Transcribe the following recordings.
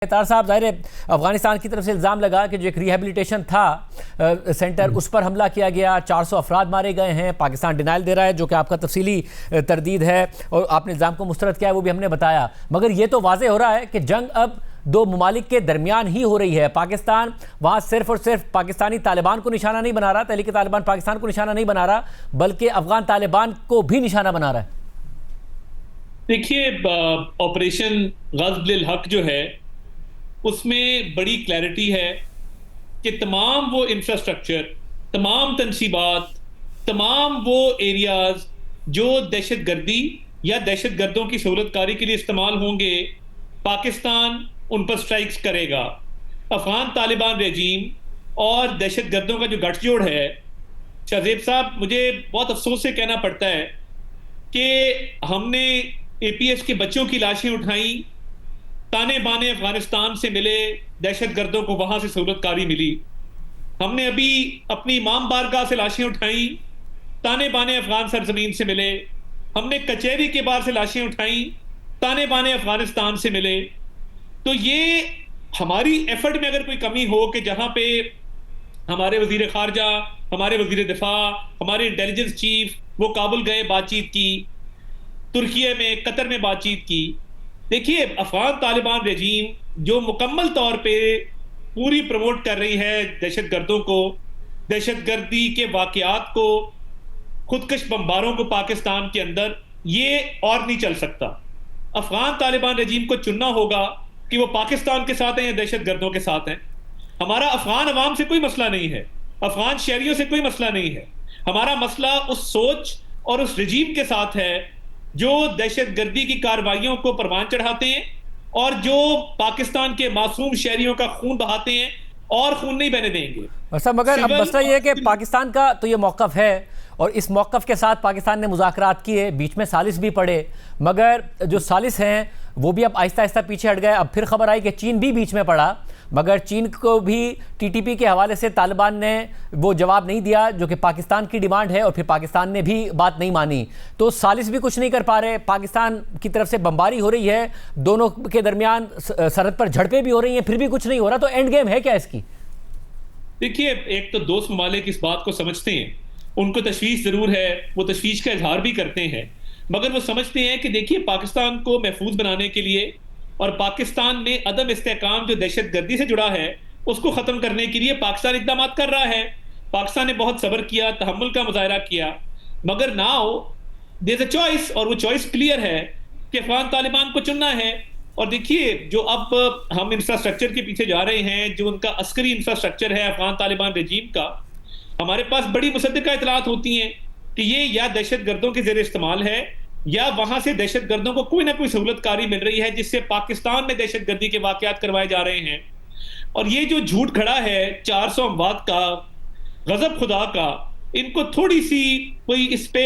तार साहब, ज़ाहिर है अफगानिस्तान की तरफ से इल्ज़ाम लगा कि जो एक रिहेबिलिटेशन था सेंटर, उस पर हमला किया गया, 400 अफराद मारे गए हैं। पाकिस्तान डिनाइल दे रहा है, जो कि आपका तफसीली तरदीद है और आपने इल्ज़ाम को मुस्तरद किया है, वो भी हमने बताया। मगर ये तो वाज़े हो रहा है कि जंग अब दो ममालिक के दरमियान ही हो रही है। पाकिस्तान वहाँ सिर्फ और सिर्फ पाकिस्तानी तालिबान को निशाना नहीं बना रहा, तहरीक तालिबान पाकिस्तान को निशाना नहीं बना रहा, बल्कि अफगान तालिबान को भी निशाना बना रहा है। देखिए, ऑपरेशन ग़ज़्व-उल हक़ जो है उसमें बड़ी क्लैरिटी है कि तमाम वो इंफ्रास्ट्रक्चर, तमाम तनसीबात, तमाम वो एरियाज़ जो दहशतगर्दी या दहशतगर्दों की सहूलतकारी के लिए इस्तेमाल होंगे, पाकिस्तान उन पर स्ट्राइक्स करेगा। अफ़गान तालिबान रेजीम और दहशतगर्दों का जो गठजोड़ है, शाहज़ेब साहब, मुझे बहुत अफसोस से कहना पड़ता है कि हमने APS के बच्चों की लाशें उठाई, ताने बाने अफगानिस्तान से मिले, दहशतगर्दों को वहां से सहूलतकारी मिली। हमने अभी अपनी इमाम बारगाह से लाशें उठाई, ताने बाने अफगान सरजमीन से मिले। हमने कचहरी के बाहर से लाशें उठाई, ताने बाने अफगानिस्तान से मिले। तो ये हमारी एफर्ट में अगर कोई कमी हो कि जहां पे हमारे वजीर खारजा, हमारे वजीर दिफा, हमारे इंटेलिजेंस चीफ वो काबुल गए, बातचीत की, तुर्किया में, कतर में बातचीत की। देखिए, अफगान तालिबान रेजीम जो मुकम्मल तौर पे पूरी प्रमोट कर रही है दहशतगर्दों को, दहशतगर्दी के वाकयात को, खुदकश बमबारों को पाकिस्तान के अंदर, ये और नहीं चल सकता। अफगान तालिबान रेजीम को चुनना होगा कि वो पाकिस्तान के साथ हैं या दहशतगर्दों के साथ हैं। हमारा अफगान अवाम से कोई मसला नहीं है, अफगान शहरियों से कोई मसला नहीं है। हमारा मसला उस सोच और उस रजीम के साथ है जो दहशतगर्दी की कार्रवाइयों को परवान चढ़ाते हैं और जो पाकिस्तान के मासूम शहरियों का खून बहाते हैं और खून नहीं बहने देंगे। सब मगर अब मसला ये है कि पाकिस्तान का तो ये मौक़िफ़ है और इस मौक़िफ़ के साथ पाकिस्तान ने मुज़ाकरात किए, बीच में सालिस भी पड़े, मगर जो सालिस हैं वो भी अब आहिस्ता आहिस्ता पीछे हट गए। अब फिर खबर आई कि चीन भी बीच में पड़ा, मगर चीन को भी TTP के हवाले से तालिबान ने वो जवाब नहीं दिया जो कि पाकिस्तान की डिमांड है, और फिर पाकिस्तान ने भी बात नहीं मानी। तो सालिस भी कुछ नहीं कर पा रहे, पाकिस्तान की तरफ से बमबारी हो रही है, दोनों के दरमियान सरहद पर झड़पें भी हो रही हैं, फिर भी कुछ नहीं हो रहा। तो एंड गेम है क्या इसकी? देखिए, एक तो दोस्त ममालिक इस बात को समझते हैं, उनको तशवीश जरूर है, वो तशवीश का इजहार भी करते हैं, मगर वो समझते हैं कि देखिए, पाकिस्तान को महफूज बनाने के लिए और पाकिस्तान में अदम इस्तेहकाम जो दहशतगर्दी से जुड़ा है उसको ख़त्म करने के लिए पाकिस्तान इक़दाम कर रहा है। पाकिस्तान ने बहुत सब्र किया, तहम्मुल का मुज़ाहरा किया, मगर now there is a choice, और वो चॉइस क्लियर है कि अफ़गान तालिबान को चुनना है। और देखिए, जो अब हम इंफ्रास्ट्रक्चर के पीछे जा रहे हैं, जो उनका अस्करी इंफ्रास्ट्रक्चर है अफ़गान तालिबान रेजीम का, हमारे पास बड़ी मुसद्दिका इतलात होती हैं कि ये या दहशतगर्दों के ज़ेरे इस्तेमाल है या वहां से दहशतगर्दों को कोई ना कोई सहूलतकारी मिल रही है जिससे पाकिस्तान में दहशतगर्दी के वाकयात करवाए जा रहे हैं। और ये जो झूठ खड़ा है 400 अमवात का, गजब खुदा का, इनको थोड़ी सी कोई इस पे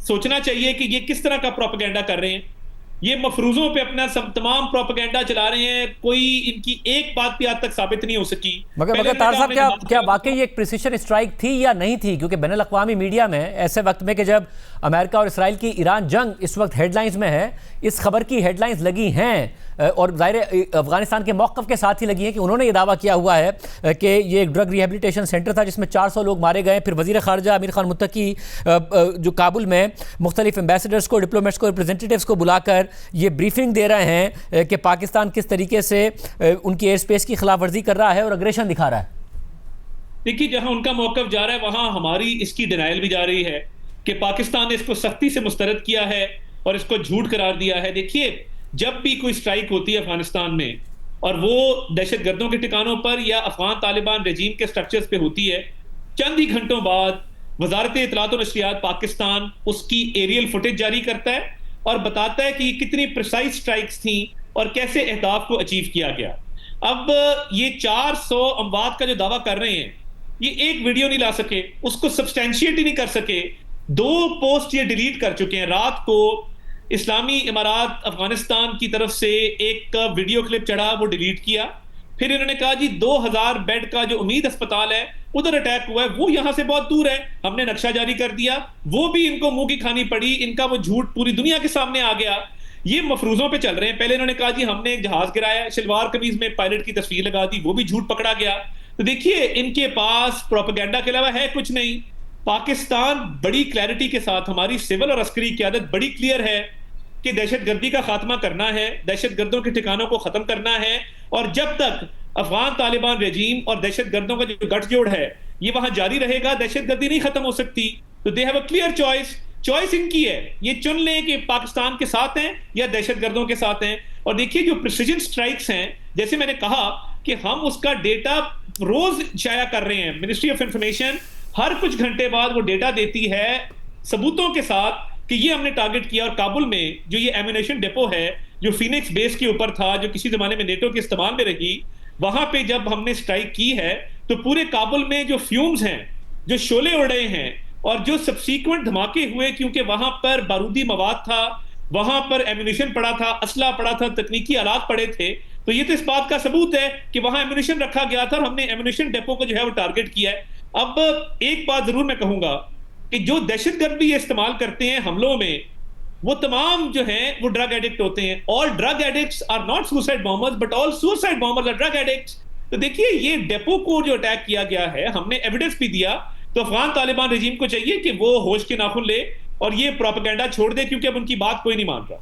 सोचना चाहिए कि ये किस तरह का प्रोपेगेंडा कर रहे हैं। ये मफरूजों पे अपना तमाम प्रोपेगेंडा चला रहे हैं, कोई इनकी एक बात भी आज तक साबित नहीं हो सकी। मगर तार साहब, क्या वाकई ये एक प्रिसिशन स्ट्राइक थी या नहीं थी? क्योंकि बैनुल अक़वामी मीडिया में ऐसे वक्त में कि जब अमेरिका और इसराइल की ईरान जंग इस वक्त हेडलाइंस में है, इस खबर की हेडलाइंस लगी हैं और ज़ाहिर अफगानिस्तान के मौक़िफ़ के साथ ही लगी हैं कि उन्होंने ये दावा किया हुआ है कि ये एक ड्रग रिहेबिलिटेशन सेंटर था जिसमें 400 लोग मारे गए। फिर वज़ीर ख़ारजा अमीर ख़ान मुत्तकी जो काबुल में मुख्तलिफ एम्बेसडर्स को, डिप्लोमेट्स को, रिप्रेजेंटेटिव्स को बुलाकर ये ब्रीफिंग दे रहे हैं कि पाकिस्तान किस तरीके से उनकी एयर स्पेस की खिलाफ वर्जी कर रहा है और अग्रेशन दिखा रहा है। देखिए, जहां उनका मौक़िफ़ जा रहा है वहां हमारी इसकी डिनाइल भी जा रही है कि पाकिस्तान ने इसको सख्ती से मुस्तरद किया है और इसको झूठ करार दिया है। देखिए, जब भी कोई स्ट्राइक होती है अफगानिस्तान में और वो दहशतगर्दों के ठिकानों पर या अफगान तालिबान रेजीम के स्ट्रक्चर्स पे होती है, चंद ही घंटों बाद वजारत इत्तलात और नशरियात पाकिस्तान उसकी एरियल फुटेज जारी करता है और बताता है कि कितनी प्रिसाइज स्ट्राइक्स थी और कैसे अहदाफ को अचीव किया गया। अब ये 400 अमवात का जो दावा कर रहे हैं, ये एक वीडियो नहीं ला सके, उसको सब्सटैंशिएट ही नहीं कर सके। 2 पोस्ट ये डिलीट कर चुके हैं। रात को इस्लामी इमारात अफगानिस्तान की तरफ से एक वीडियो क्लिप चढ़ा, वो डिलीट किया। फिर इन्होंने कहा जी 2000 बेड का जो उम्मीद अस्पताल है उधर अटैक हुआ है, वो यहां से बहुत दूर है, हमने नक्शा जारी कर दिया, वो भी इनको मुंह की खानी पड़ी, इनका वो झूठ पूरी दुनिया के सामने आ गया। ये मफरूजों पे चल रहे हैं। पहले इन्होंने कहा जी हमने एक जहाज गिराया, शलवार कमीज में पायलट की तस्वीर लगा दी, वो भी झूठ पकड़ा गया। तो देखिए इनके पास प्रोपेगेंडा के अलावा है कुछ नहीं। पाकिस्तान बड़ी क्लैरिटी के साथ, हमारी सिविल और अस्करी क़यादत बड़ी क्लियर है कि दहशतगर्दी का खात्मा करना है, दहशतगर्दों के ठिकानों को खत्म करना है। और जब तक अफगान तालिबान रेजीम और दहशतगर्दों का जो गठजोड़ है ये वहां जारी रहेगा, दहशतगर्दी नहीं खत्म हो सकती। तो they have a clear choice. Choice इनकी है, ये चुन लें कि पाकिस्तान के साथ हैं या दहशतगर्दों के साथ हैं। और देखिए जो प्रिसिजन स्ट्राइक्स हैं, जैसे मैंने कहा कि हम उसका डेटा रोज शाया कर रहे हैं। मिनिस्ट्री ऑफ इंफॉर्मेशन हर कुछ घंटे बाद वो डेटा देती है सबूतों के साथ कि ये हमने टारगेट किया। और काबुल में जो ये एम्यूनेशन डिपो है जो फिनिक्स बेस के ऊपर था, जो किसी जमाने में नेटो के इस्तेमाल में रही, वहां पे जब हमने स्ट्राइक की है तो पूरे काबुल में जो फ्यूम्स हैं, जो शोले उड़ रहे हैं और जो सब्सीक्वेंट धमाके हुए, क्योंकि वहां पर बारूदी मवाद था, वहां पर एम्यूनेशन पड़ा था, असला पड़ा था, तकनीकी आलात पड़े थे। तो ये तो इस बात का सबूत है कि वहां एम्यूनेशन रखा गया था और हमने एम्यूनेशन डिपो को जो है वो टारगेट किया है। अब एक बात जरूर मैं कहूंगा कि जो दहशतगर्द भी ये इस्तेमाल करते हैं हमलों में, वो तमाम जो हैं वो ड्रग एडिक्ट होते हैं। All drug addicts are not suicide bombers but all suicide bombers are drug addicts. तो देखिए ये डेपो को जो अटैक किया गया है, हमने एविडेंस भी दिया। तो अफगान तालिबान रेजीम को चाहिए कि वो होश के नाखून ले और ये प्रोपेगेंडा छोड़ दे, क्योंकि अब उनकी बात कोई नहीं मान रहा।